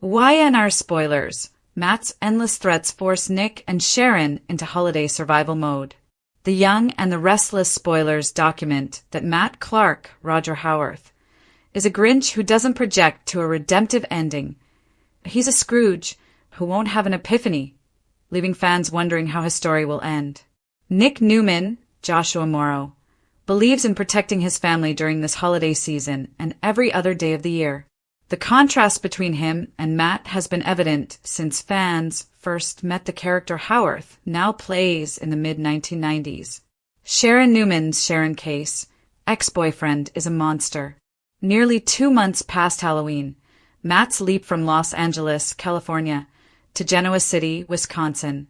YNR spoilers. Matt's endless threats force Nick and Sharon into holiday survival mode. The Young and the Restless spoilers document that Matt Clark, Roger Howarth, is a Grinch who doesn't project to a redemptive ending. He's a Scrooge who won't have an epiphany, leaving fans wondering how his story will end. Nick Newman, Joshua Morrow, believes in protecting his family during this holiday season and every other day of the year. The contrast between him and Matt has been evident since fans first met the character Howarth, now plays in the mid-1990s. Sharon Newman's Sharon Case, ex-boyfriend, is a monster. Nearly 2 months past Halloween, Matt's leap from Los Angeles, California, to Genoa City, Wisconsin,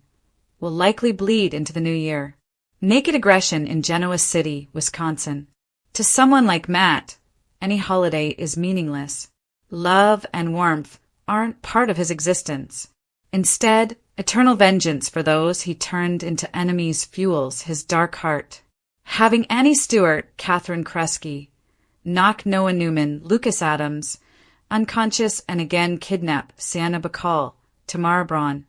will likely bleed into the new year. Naked aggression in Genoa City, Wisconsin. To someone like Matt, any holiday is meaningless. Love and warmth aren't part of his existence. Instead, eternal vengeance for those he turned into enemies fuels his dark heart. Having Annie Stewart, Catherine Kresge, knock Noah Newman, Lucas Adams, unconscious and again kidnap Sienna Bacall, Tamara Braun,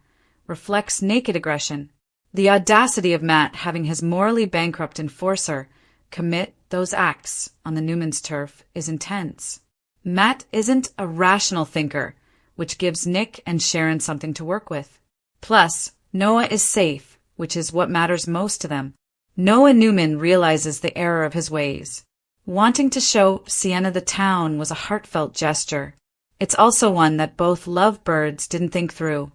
reflects naked aggression. The audacity of Matt having his morally bankrupt enforcer commit those acts on the Newman's turf is intense. Matt isn't a rational thinker, which gives Nick and Sharon something to work with. Plus, Noah is safe, which is what matters most to them. Noah Newman realizes the error of his ways. Wanting to show Sienna the town was a heartfelt gesture. It's also one that both lovebirds didn't think through.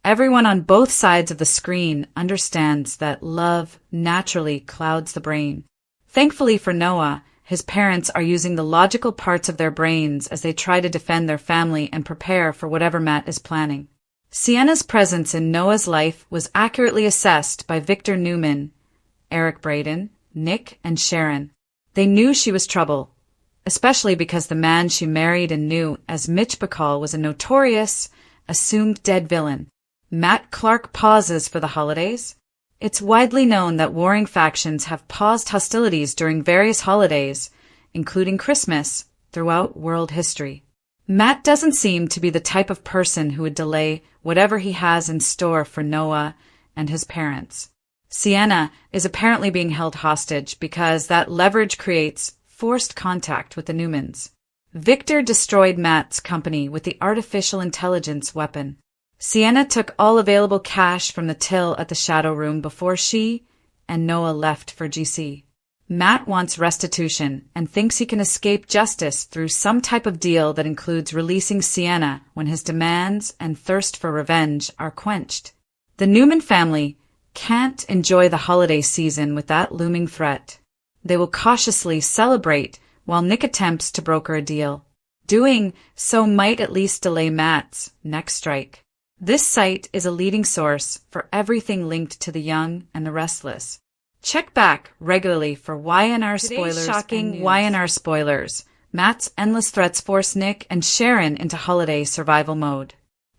Everyone on both sides of the screen understands that love naturally clouds the brain. Thankfully for Noah, his parents are using the logical parts of their brains as they try to defend their family and prepare for whatever Matt is planning. Sienna's presence in Noah's life was accurately assessed by Victor Newman, Eric Braden, Nick, and Sharon. They knew she was trouble, especially because the man she married and knew as Mitch Bacall was a notorious, assumed dead villain. Matt Clark pauses for the holidays. It's widely known that warring factions have paused hostilities during various holidays, including Christmas, throughout world history. Matt doesn't seem to be the type of person who would delay whatever he has in store for Noah and his parents. Sienna is apparently being held hostage because that leverage creates forced contact with the Newmans. Victor destroyed Matt's company with the artificial intelligence weapon. Sienna took all available cash from the till at the Shadow Room before she and Noah left for GC. Matt wants restitution and thinks he can escape justice through some type of deal that includes releasing Sienna when his demands and thirst for revenge are quenched. The Newman family can't enjoy the holiday season with that looming threat. They will cautiously celebrate while Nick attempts to broker a deal. Doing so might at least delay Matt's next strike. This site is a leading source for everything linked to the Young and the Restless. Check back regularly for YNR spoilers. Today's shocking YNR spoilers. Matt's endless threats force Nick and Sharon into holiday survival mode.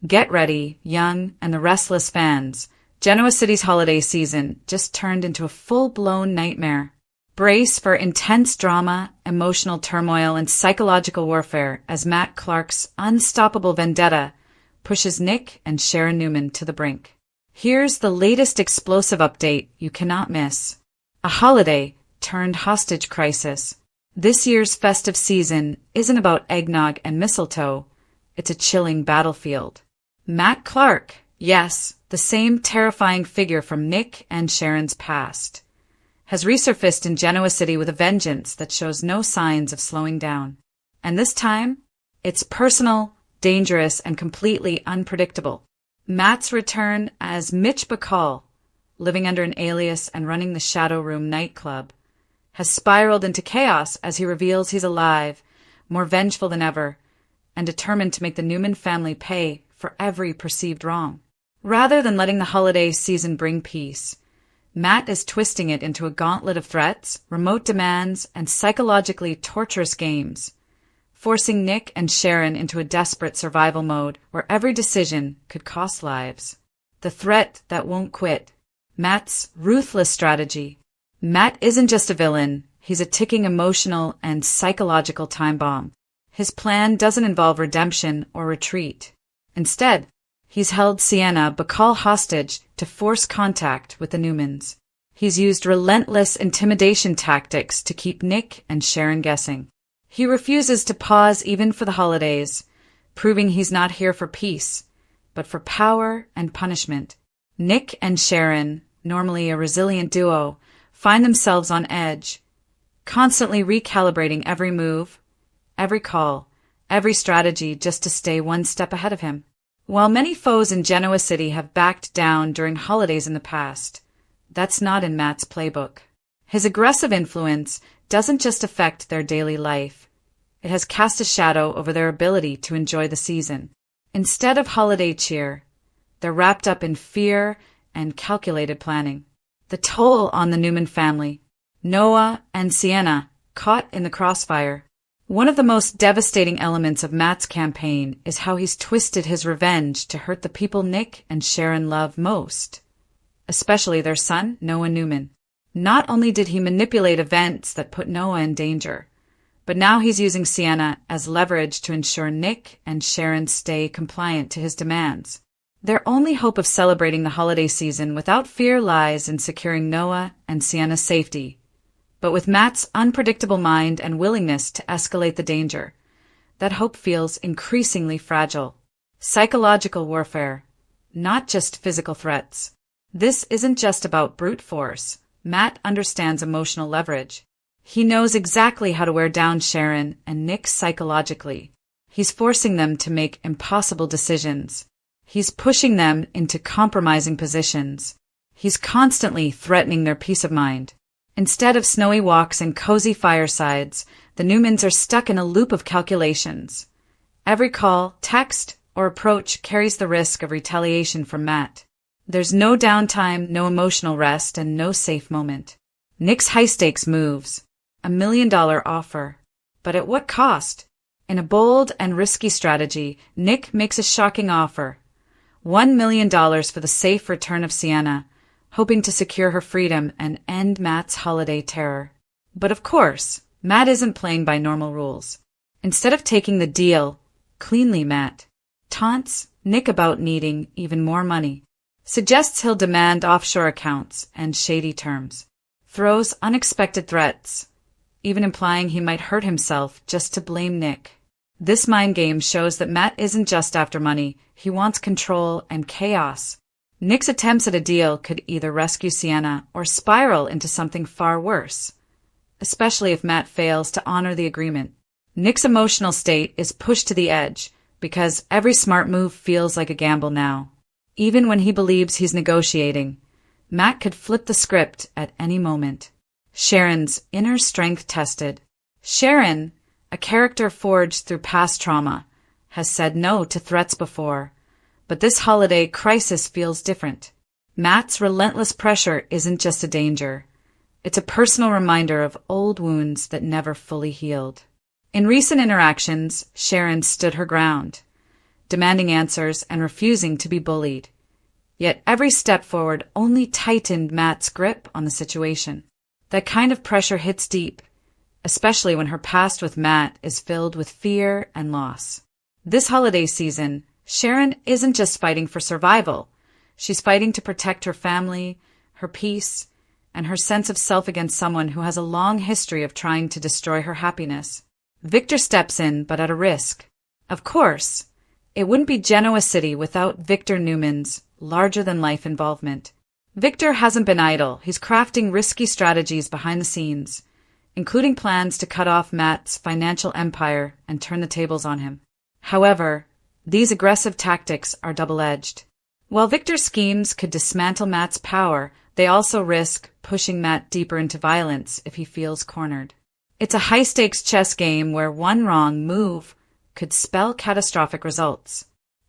Get ready, Young and the Restless fans. Genoa City's holiday season just turned into a full-blown nightmare. Brace for intense drama, emotional turmoil, and psychological warfare as Matt Clark's unstoppable vendetta pushes Nick and Sharon Newman to the brink. Here's the latest explosive update you cannot miss. A holiday turned hostage crisis. This year's festive season isn't about eggnog and mistletoe. It's a chilling battlefield. Matt Clark, yes, the same terrifying figure from Nick and Sharon's past, has resurfaced in Genoa City with a vengeance that shows no signs of slowing down. And this time, it's personal, dangerous, and completely unpredictable. Matt's return as Mitch Bacall, living under an alias and running the Shadow Room nightclub, has spiraled into chaos as he reveals he's alive, more vengeful than ever, and determined to make the Newman family pay for every perceived wrong. Rather than letting the holiday season bring peace, Matt is twisting it into a gauntlet of threats, remote demands, and psychologically torturous games, forcing Nick and Sharon into a desperate survival mode where every decision could cost lives. The threat that won't quit. Matt's ruthless strategy. Matt isn't just a villain, he's a ticking emotional and psychological time bomb. His plan doesn't involve redemption or retreat. Instead, he's held Sienna Bacall hostage to force contact with the Newmans. He's used relentless intimidation tactics to keep Nick and Sharon guessing. He refuses to pause even for the holidays, proving he's not here for peace, but for power and punishment. Nick and Sharon, normally a resilient duo, find themselves on edge, constantly recalibrating every move, every call, every strategy just to stay one step ahead of him. While many foes in Genoa City have backed down during holidays in the past, that's not in Matt's playbook. His aggressive influence doesn't just affect their daily life. It has cast a shadow over their ability to enjoy the season. Instead of holiday cheer, they're wrapped up in fear and calculated planning. The toll on the Newman family, Noah and Sienna, caught in the crossfire. One of the most devastating elements of Matt's campaign is how he's twisted his revenge to hurt the people Nick and Sharon love most, especially their son, Noah Newman. Not only did he manipulate events that put Noah in danger, but now he's using Sienna as leverage to ensure Nick and Sharon stay compliant to his demands. Their only hope of celebrating the holiday season without fear lies in securing Noah and Sienna's safety. But with Matt's unpredictable mind and willingness to escalate the danger, that hope feels increasingly fragile. Psychological warfare, not just physical threats. This isn't just about brute force. Matt understands emotional leverage. He knows exactly how to wear down Sharon and Nick psychologically. He's forcing them to make impossible decisions. He's pushing them into compromising positions. He's constantly threatening their peace of mind. Instead of snowy walks and cozy firesides, the Newmans are stuck in a loop of calculations. Every call, text, or approach carries the risk of retaliation from Matt. There's no downtime, no emotional rest, and no safe moment. Nick's high-stakes moves. $1 million offer. But at what cost? In a bold and risky strategy, Nick makes a shocking offer. $1 million for the safe return of Sienna, hoping to secure her freedom and end Matt's holiday terror. But of course, Matt isn't playing by normal rules. Instead of taking the deal, cleanly Matt taunts Nick about needing even more money, suggests he'll demand offshore accounts and shady terms, throws unexpected threats, even implying he might hurt himself just to blame Nick. This mind game shows that Matt isn't just after money, he wants control and chaos. Nick's attempts at a deal could either rescue Sienna or spiral into something far worse, especially if Matt fails to honor the agreement. Nick's emotional state is pushed to the edge because every smart move feels like a gamble now. Even when he believes he's negotiating, Matt could flip the script at any moment. Sharon's inner strength tested. Sharon, a character forged through past trauma, has said no to threats before. But this holiday crisis feels different. Matt's relentless pressure isn't just a danger. It's a personal reminder of old wounds that never fully healed. In recent interactions, Sharon stood her ground, demanding answers and refusing to be bullied. Yet every step forward only tightened Matt's grip on the situation. That kind of pressure hits deep, especially when her past with Matt is filled with fear and loss. This holiday season, Sharon isn't just fighting for survival. She's fighting to protect her family, her peace, and her sense of self against someone who has a long history of trying to destroy her happiness. Victor steps in, but at a risk. Of course, it wouldn't be Genoa City without Victor Newman's larger-than-life involvement. Victor hasn't been idle. He's crafting risky strategies behind the scenes, including plans to cut off Matt's financial empire and turn the tables on him. However, these aggressive tactics are double-edged. While Victor's schemes could dismantle Matt's power, they also risk pushing Matt deeper into violence if he feels cornered. It's a high-stakes chess game where one wrong move could spell catastrophic results.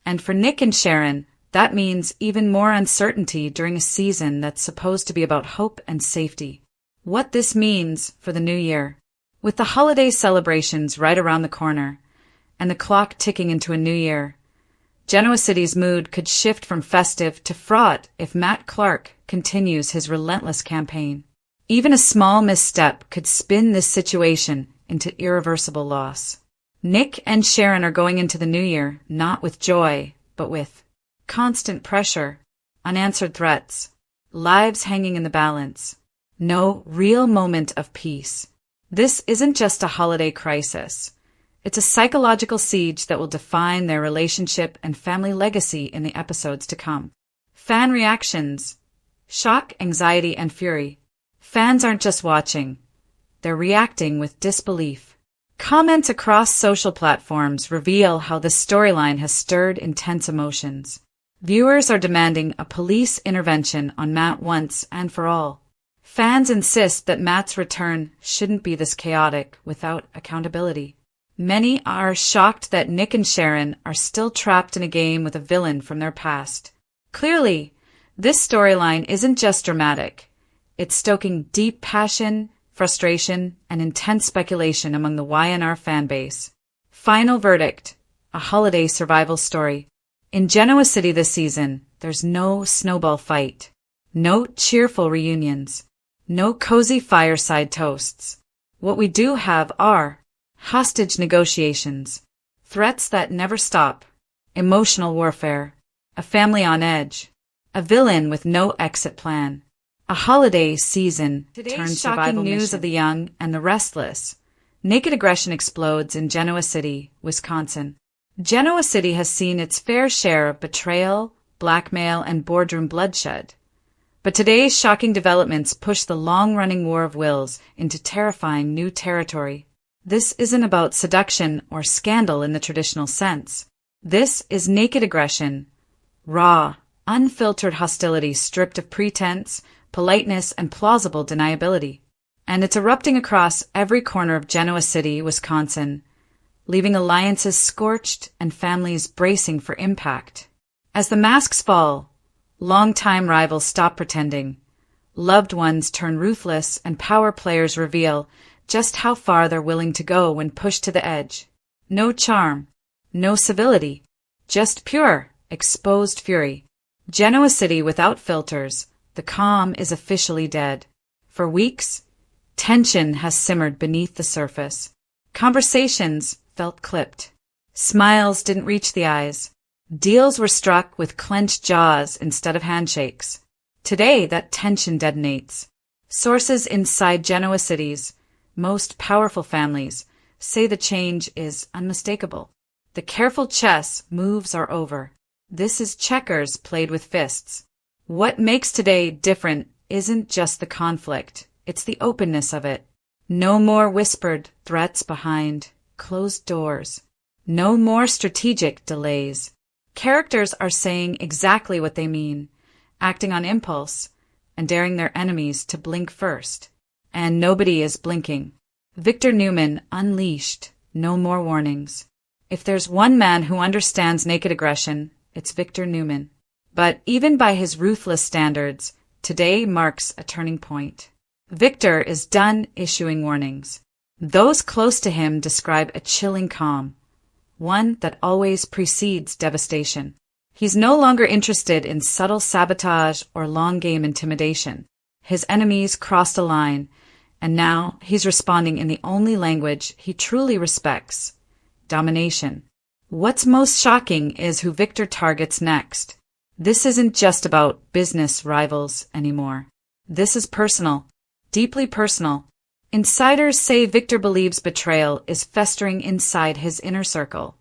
And for Nick and Sharon, that means even more uncertainty during a season that's supposed to be about hope and safety. What this means for the new year. With the holiday celebrations right around the corner, and the clock ticking into a new year, Genoa City's mood could shift from festive to fraught if Matt Clark continues his relentless campaign. Even a small misstep could spin this situation into irreversible loss. Nick and Sharon are going into the new year not with joy, but with constant pressure, unanswered threats, lives hanging in the balance. No real moment of peace. This isn't just a holiday crisis. It's a psychological siege that will define their relationship and family legacy in the episodes to come. Fan reactions. Shock, anxiety, and fury. Fans aren't just watching. They're reacting with disbelief. Comments across social platforms reveal how this storyline has stirred intense emotions. Viewers are demanding a police intervention on Matt once and for all. Fans insist that Matt's return shouldn't be this chaotic without accountability. Many are shocked that Nick and Sharon are still trapped in a game with a villain from their past. Clearly, this storyline isn't just dramatic. It's stoking deep passion, frustration, and intense speculation among the YNR fanbase. Final verdict: a holiday survival story. In Genoa City this season, there's no snowball fight, no cheerful reunions, no cozy fireside toasts. What we do have are hostage negotiations, threats that never stop, emotional warfare, a family on edge, a villain with no exit plan. A holiday season turns shocking news of the young and the restless. Naked aggression explodes in Genoa City, Wisconsin. Genoa City has seen its fair share of betrayal, blackmail, and boardroom bloodshed. But today's shocking developments push the long-running war of wills into terrifying new territory. This isn't about seduction or scandal in the traditional sense. This is naked aggression, raw, unfiltered hostility stripped of pretense, politeness, and plausible deniability. And it's erupting across every corner of Genoa City, Wisconsin, leaving alliances scorched and families bracing for impact. As the masks fall, longtime rivals stop pretending, loved ones turn ruthless, and power players reveal just how far they're willing to go when pushed to the edge. No charm, no civility, just pure, exposed fury. Genoa City without filters, the calm is officially dead. For weeks, tension has simmered beneath the surface. Conversations felt clipped. Smiles didn't reach the eyes. Deals were struck with clenched jaws instead of handshakes. Today, that tension detonates. Sources inside Genoa City's most powerful families say the change is unmistakable. The careful chess moves are over. This is checkers played with fists. What makes today different isn't just the conflict, it's the openness of it. No more whispered threats behind closed doors. No more strategic delays. Characters are saying exactly what they mean, acting on impulse, and daring their enemies to blink first. And nobody is blinking. Victor Newman unleashed no more warnings. If there's one man who understands naked aggression, it's Victor Newman. But even by his ruthless standards, today marks a turning point. Victor is done issuing warnings. Those close to him describe a chilling calm, one that always precedes devastation. He's no longer interested in subtle sabotage or long-game intimidation. His enemies crossed a line, and now he's responding in the only language he truly respects: domination. What's most shocking is who Victor targets next. This isn't just about business rivals anymore. This is personal, deeply personal. Insiders say Victor believes betrayal is festering inside his inner circle,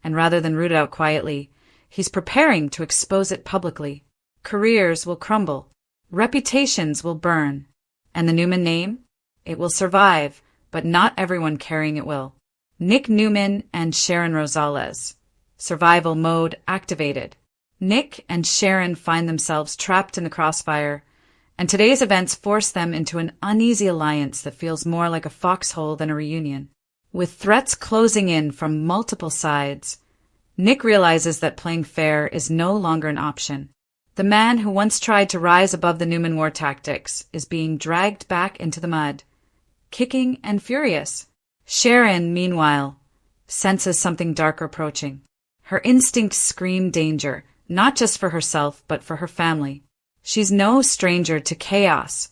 and rather than root it out quietly, he's preparing to expose it publicly. Careers will crumble, reputations will burn, and the Newman name? It will survive, but not everyone carrying it will. Nick Newman and Sharon Rosales. Survival mode activated. Nick and Sharon find themselves trapped in the crossfire, and today's events force them into an uneasy alliance that feels more like a foxhole than a reunion. With threats closing in from multiple sides, Nick realizes that playing fair is no longer an option. The man who once tried to rise above the Newman war tactics is being dragged back into the mud, kicking and furious. Sharon, meanwhile, senses something dark approaching. Her instincts scream danger, not just for herself, but for her family. She's no stranger to chaos,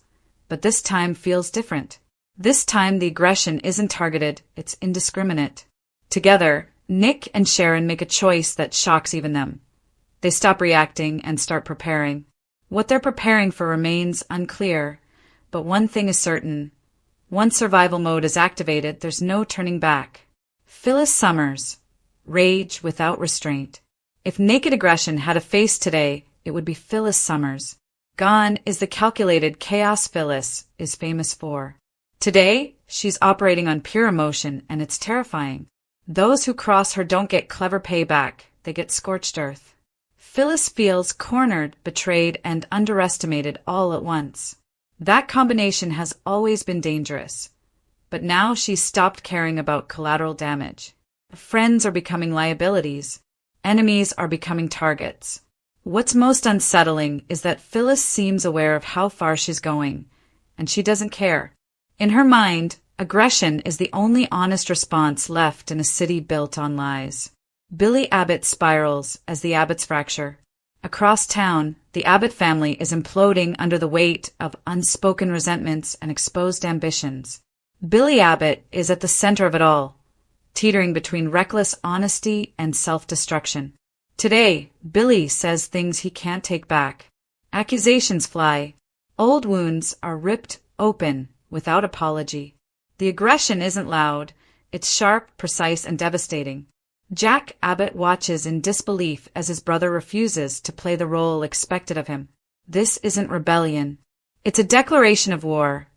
but this time feels different. This time the aggression isn't targeted, it's indiscriminate. Together, Nick and Sharon make a choice that shocks even them. They stop reacting and start preparing. What they're preparing for remains unclear, but one thing is certain. Once survival mode is activated, there's no turning back. Phyllis Summers. Rage without restraint. If naked aggression had a face today, it would be Phyllis Summers. Gone is the calculated chaos Phyllis is famous for. Today, she's operating on pure emotion, and it's terrifying. Those who cross her don't get clever payback, they get scorched earth. Phyllis feels cornered, betrayed, and underestimated all at once. That combination has always been dangerous. But now she's stopped caring about collateral damage. Friends are becoming liabilities. Enemies are becoming targets. What's most unsettling is that Phyllis seems aware of how far she's going, and she doesn't care. In her mind, aggression is the only honest response left in a city built on lies. Billy Abbott spirals as the Abbotts fracture. Across town, the Abbott family is imploding under the weight of unspoken resentments and exposed ambitions. Billy Abbott is at the center of it all, teetering between reckless honesty and self-destruction. Today, Billy says things he can't take back. Accusations fly. Old wounds are ripped open without apology. The aggression isn't loud. It's sharp, precise, and devastating. Jack Abbott watches in disbelief as his brother refuses to play the role expected of him. This isn't rebellion. It's a declaration of war.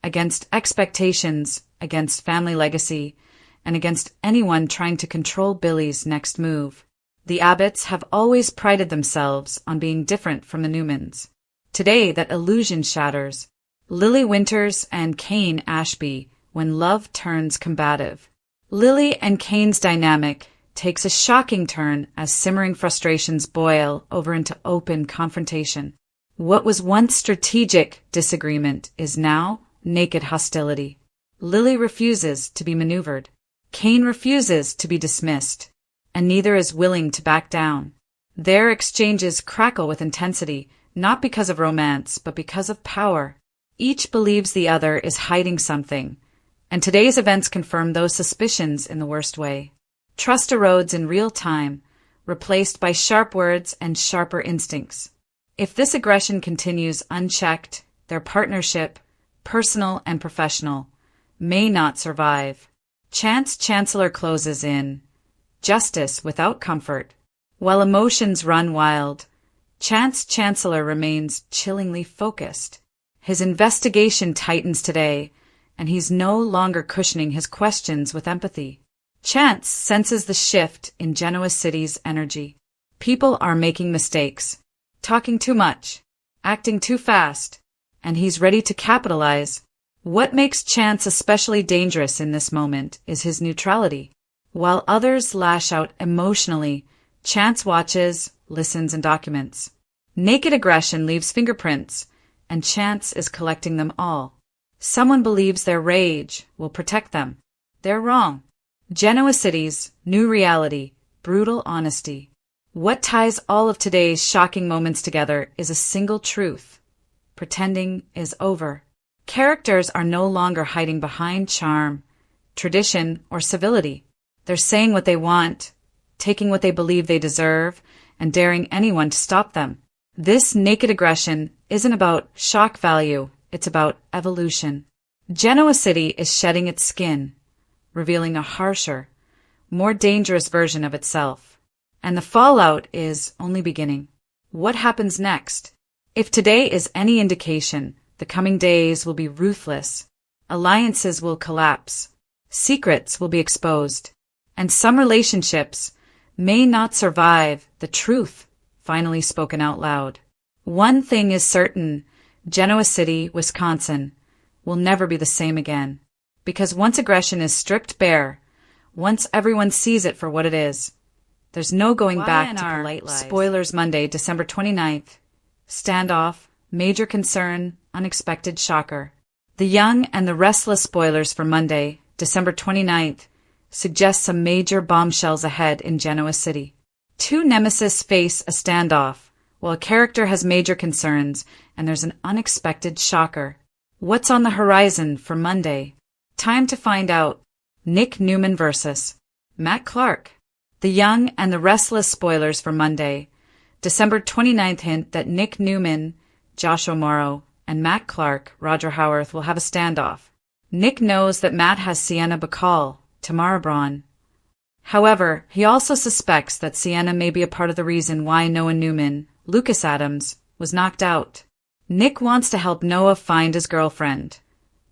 Against expectations, against family legacy, and against anyone trying to control Billy's next move. The Abbotts have always prided themselves on being different from the Newmans. Today, that illusion shatters. Lily Winters and Cain Ashby, when love turns combative. Lily and Cain's dynamic takes a shocking turn as simmering frustrations boil over into open confrontation. What was once strategic disagreement is now naked hostility. Lily refuses to be maneuvered. Cain refuses to be dismissed, and neither is willing to back down. Their exchanges crackle with intensity, not because of romance, but because of power. Each believes the other is hiding something, and today's events confirm those suspicions in the worst way. Trust erodes in real time, replaced by sharp words and sharper instincts. If this aggression continues unchecked, their partnership, personal and professional, may not survive. Chance Chancellor closes in. Justice without comfort. While emotions run wild, Chance Chancellor remains chillingly focused. His investigation tightens today, and he's no longer cushioning his questions with empathy. Chance senses the shift in Genoa City's energy. People are making mistakes, talking too much, acting too fast, and he's ready to capitalize. What makes Chance especially dangerous in this moment is his neutrality. While others lash out emotionally, Chance watches, listens, and documents. Naked aggression leaves fingerprints, and Chance is collecting them all. Someone believes their rage will protect them. They're wrong. Genoa City's new reality, brutal honesty. What ties all of today's shocking moments together is a single truth. Pretending is over. Characters are no longer hiding behind charm, tradition, or civility. They're saying what they want, taking what they believe they deserve, and daring anyone to stop them. This naked aggression isn't about shock value, it's about evolution. Genoa City is shedding its skin, revealing a harsher, more dangerous version of itself. And the fallout is only beginning. What happens next? If today is any indication, the coming days will be ruthless. Alliances will collapse. Secrets will be exposed. And some relationships may not survive the truth finally spoken out loud. One thing is certain, Genoa City, Wisconsin, will never be the same again. Because once aggression is stripped bare, once everyone sees it for what it is, there's no going back to polite lies. Spoilers Monday, December 29th. Standoff, major concern, unexpected shocker. The Young and the Restless spoilers for Monday, December 29th, suggest some major bombshells ahead in Genoa City. Two nemesis face a standoff, while a character has major concerns, and there's an unexpected shocker. What's on the horizon for Monday? Time to find out. Nick Newman versus Matt Clark. The Young and the Restless spoilers for Monday, December 29th hint that Nick Newman, Joshua Morrow, and Matt Clark, Roger Howarth, will have a standoff. Nick knows that Matt has Sienna Bacall, Tamara Braun. However, he also suspects that Sienna may be a part of the reason why Noah Newman, Lucas Adams, was knocked out. Nick wants to help Noah find his girlfriend,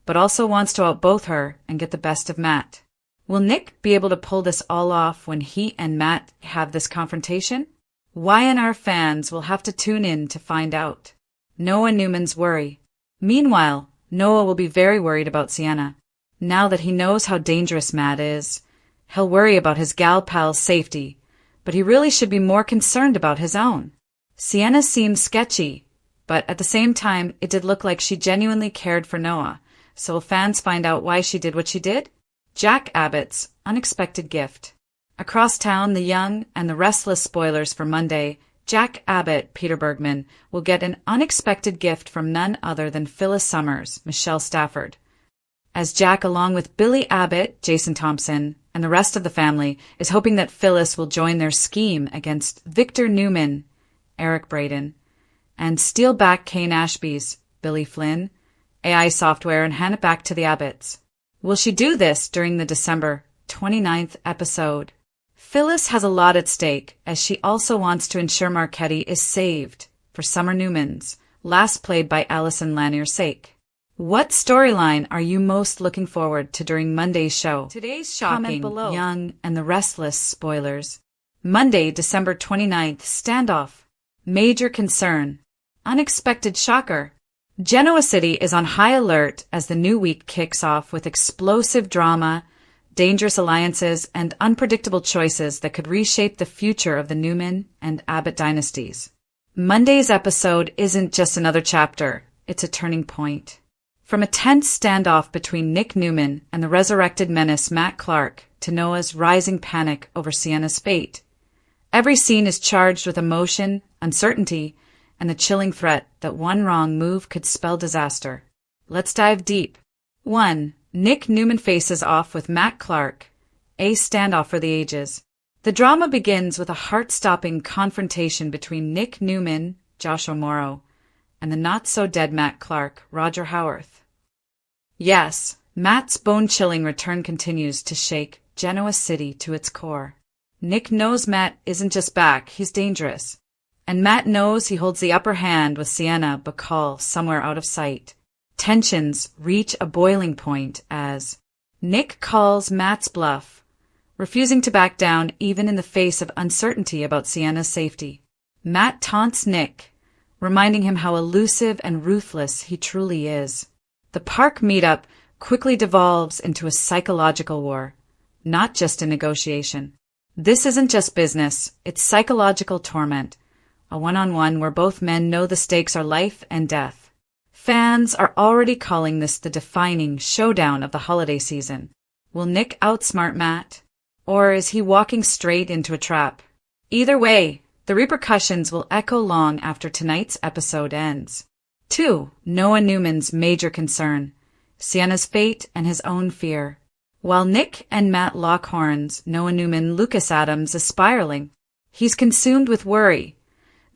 but also wants to outboth her and get the best of Matt. Will Nick be able to pull this all off when he and Matt have this confrontation? Y&R fans will have to tune in to find out. Noah Newman's worry. Meanwhile, Noah will be very worried about Sienna. Now that he knows how dangerous Matt is, he'll worry about his gal pal's safety, but he really should be more concerned about his own. Sienna seems sketchy, but at the same time, it did look like she genuinely cared for Noah, so will fans find out why she did what she did? Jack Abbott's unexpected gift. Across town, the young and the restless spoilers for Monday, Jack Abbott, Peter Bergman, will get an unexpected gift from none other than Phyllis Summers, Michelle Stafford. As Jack, along with Billy Abbott, Jason Thompson, and the rest of the family, is hoping that Phyllis will join their scheme against Victor Newman, Eric Braeden, and steal back Kane Ashby's, Billy Flynn, AI software, and hand it back to the Abbotts. Will she do this during the December 29th episode? Phyllis has a lot at stake, as she also wants to ensure Marchetti is saved for Summer Newman's, last played by Alison Lanier's sake. What storyline are you most looking forward to during Monday's show? Today's shocking, young, and the restless spoilers. Monday, December 29th, standoff. Major concern. Unexpected shocker. Genoa City is on high alert as the new week kicks off with explosive drama, dangerous alliances, and unpredictable choices that could reshape the future of the Newman and Abbott dynasties. Monday's episode isn't just another chapter, it's a turning point. From a tense standoff between Nick Newman and the resurrected menace Matt Clark to Noah's rising panic over Sienna's fate, every scene is charged with emotion, uncertainty, and the chilling threat that one wrong move could spell disaster. Let's dive deep. 1. Nick Newman faces off with Matt Clark, a standoff for the ages. The drama begins with a heart-stopping confrontation between Nick Newman, Joshua Morrow, and the not-so-dead Matt Clark, Roger Howarth. Yes, Matt's bone-chilling return continues to shake Genoa City to its core. Nick knows Matt isn't just back, he's dangerous. And Matt knows he holds the upper hand with Sienna Bacall somewhere out of sight. Tensions reach a boiling point as Nick calls Matt's bluff, refusing to back down even in the face of uncertainty about Sienna's safety. Matt taunts Nick, reminding him how elusive and ruthless he truly is. The park meetup quickly devolves into a psychological war, not just a negotiation. This isn't just business, it's psychological torment. A one-on-one where both men know the stakes are life and death. Fans are already calling this the defining showdown of the holiday season. Will Nick outsmart Matt? Or is he walking straight into a trap? Either way, the repercussions will echo long after tonight's episode ends. 2. Noah Newman's major concern. Sienna's fate and his own fear. While Nick and Matt lock horns, Noah Newman, Lucas Adams, is spiraling. He's consumed with worry.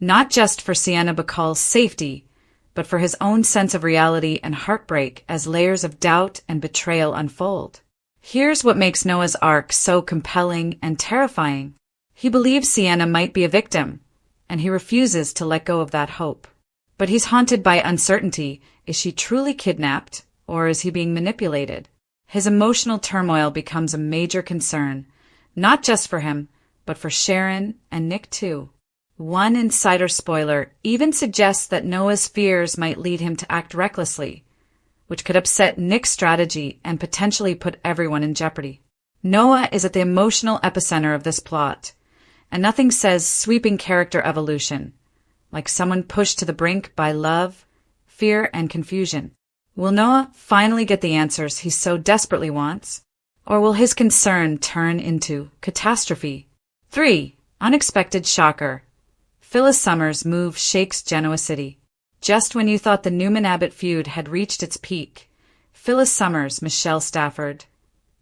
Not just for Sienna Bacall's safety, but for his own sense of reality and heartbreak as layers of doubt and betrayal unfold. Here's what makes Noah's arc so compelling and terrifying. He believes Sienna might be a victim, and he refuses to let go of that hope. But he's haunted by uncertainty. Is she truly kidnapped, or is he being manipulated? His emotional turmoil becomes a major concern, not just for him, but for Sharon and Nick too. One insider spoiler even suggests that Noah's fears might lead him to act recklessly, which could upset Nick's strategy and potentially put everyone in jeopardy. Noah is at the emotional epicenter of this plot, and nothing says sweeping character evolution, like someone pushed to the brink by love, fear, and confusion. Will Noah finally get the answers he so desperately wants? Or will his concern turn into catastrophe? 3. Unexpected shocker. Phyllis Summers' move shakes Genoa City. Just when you thought the Newman-Abbott feud had reached its peak, Phyllis Summers, Michelle Stafford,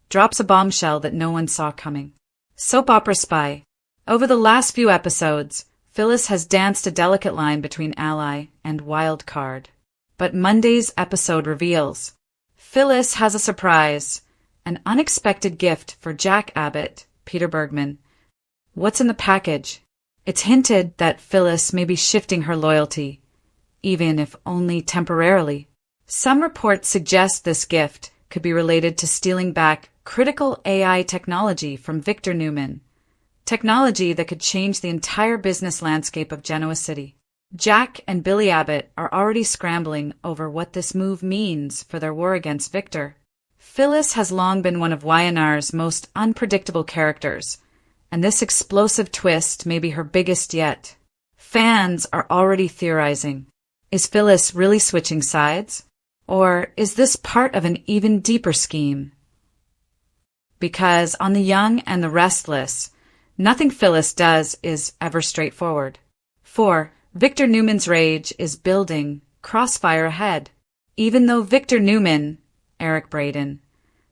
drops a bombshell that no one saw coming. Soap opera spy. Over the last few episodes, Phyllis has danced a delicate line between ally and wild card. But Monday's episode reveals Phyllis has a surprise, an unexpected gift for Jack Abbott, Peter Bergman. What's in the package? It's hinted that Phyllis may be shifting her loyalty, even if only temporarily. Some reports suggest this gift could be related to stealing back critical AI technology from Victor Newman, technology that could change the entire business landscape of Genoa City. Jack and Billy Abbott are already scrambling over what this move means for their war against Victor. Phyllis has long been one of YNR's most unpredictable characters, and this explosive twist may be her biggest yet. Fans are already theorizing. Is Phyllis really switching sides? Or is this part of an even deeper scheme? Because on The Young and the Restless, nothing Phyllis does is ever straightforward. 4. Victor Newman's rage is building, crossfire ahead. Even though Victor Newman, Eric Braeden,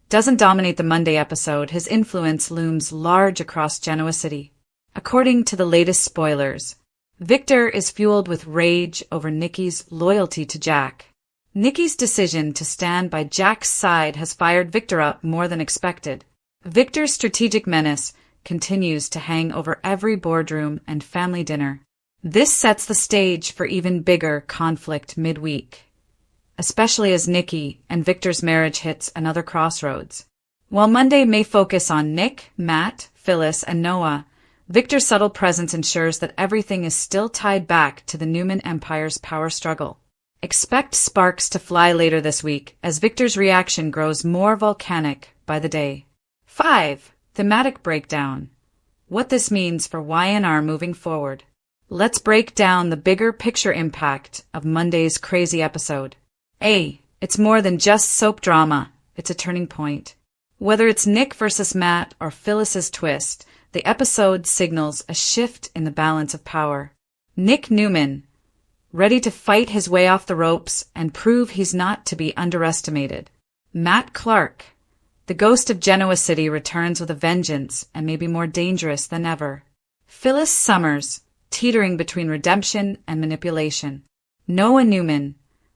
doesn't dominate the Monday episode, his influence looms large across Genoa City. According to the latest spoilers, Victor is fueled with rage over Nikki's loyalty to Jack. Nikki's decision to stand by Jack's side has fired Victor up more than expected. Victor's strategic menace continues to hang over every boardroom and family dinner. This sets the stage for even bigger conflict midweek, especially as Nikki and Victor's marriage hits another crossroads. While Monday may focus on Nick, Matt, Phyllis, and Noah, Victor's subtle presence ensures that everything is still tied back to the Newman Empire's power struggle. Expect sparks to fly later this week as Victor's reaction grows more volcanic by the day. 5. Thematic breakdown. What this means for YNR moving forward. Let's break down the bigger picture impact of Monday's crazy episode. A. It's more than just soap drama. It's a turning point. Whether it's Nick versus Matt or Phyllis's twist, the episode signals a shift in the balance of power. Nick Newman, ready to fight his way off the ropes and prove he's not to be underestimated. Matt Clark, the ghost of Genoa City, returns with a vengeance and may be more dangerous than ever. Phyllis Summers, teetering between redemption and manipulation. Noah Newman,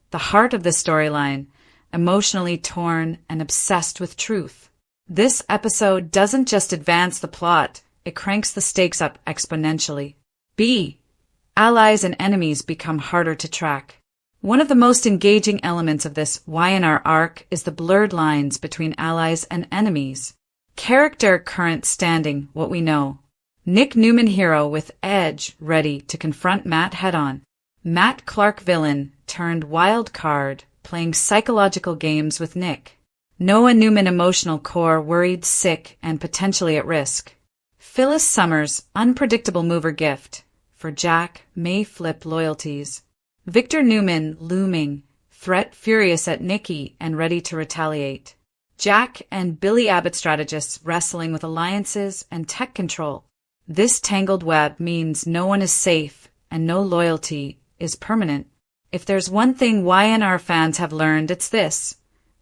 the heart of the storyline, emotionally torn and obsessed with truth. This episode doesn't just advance the plot, it cranks the stakes up exponentially. B. Allies and enemies become harder to track. One of the most engaging elements of this YNR arc is the blurred lines between allies and enemies. Character current standing, what we know. Nick Newman hero with edge ready to confront Matt head-on. Matt Clark villain turned wild card, playing psychological games with Nick. Noah Newman emotional core worried, sick, and potentially at risk. Phyllis Summers unpredictable mover gift. For Jack may flip loyalties. Victor Newman looming, threat furious at Nikki and ready to retaliate. Jack and Billy Abbott strategists wrestling with alliances and tech control. This tangled web means no one is safe and no loyalty is permanent. If there's one thing YNR fans have learned, it's this.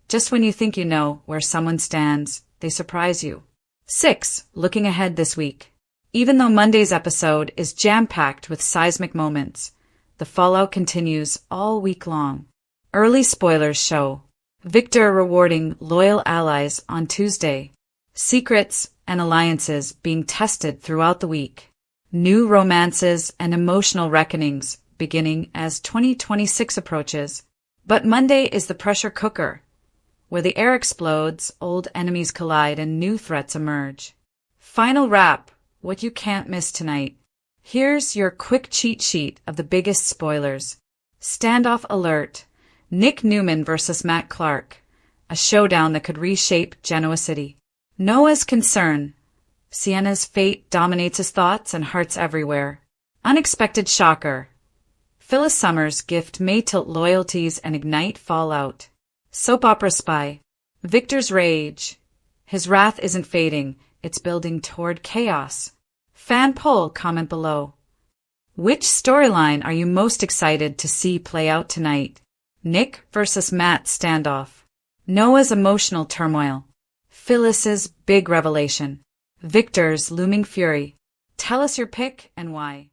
Just when you think you know where someone stands, they surprise you. 6. Looking ahead this week. Even though Monday's episode is jam-packed with seismic moments, the fallout continues all week long. Early spoilers show Victor rewarding loyal allies on Tuesday. Secrets and alliances being tested throughout the week. New romances and emotional reckonings beginning as 2026 approaches. But Monday is the pressure cooker, where the air explodes, old enemies collide, and new threats emerge. Final wrap, what you can't miss tonight. Here's your quick cheat sheet of the biggest spoilers. Standoff alert. Nick Newman versus Matt Clark. A showdown that could reshape Genoa City. Noah's concern. Sienna's fate dominates his thoughts and hearts everywhere. Unexpected shocker. Phyllis Summers' gift may tilt loyalties and ignite fallout. Soap opera spy. Victor's rage. His wrath isn't fading, it's building toward chaos. Fan poll, comment below. Which storyline are you most excited to see play out tonight? Nick versus Matt standoff. Noah's emotional turmoil. Phyllis's big revelation. Victor's looming fury. Tell us your pick and why.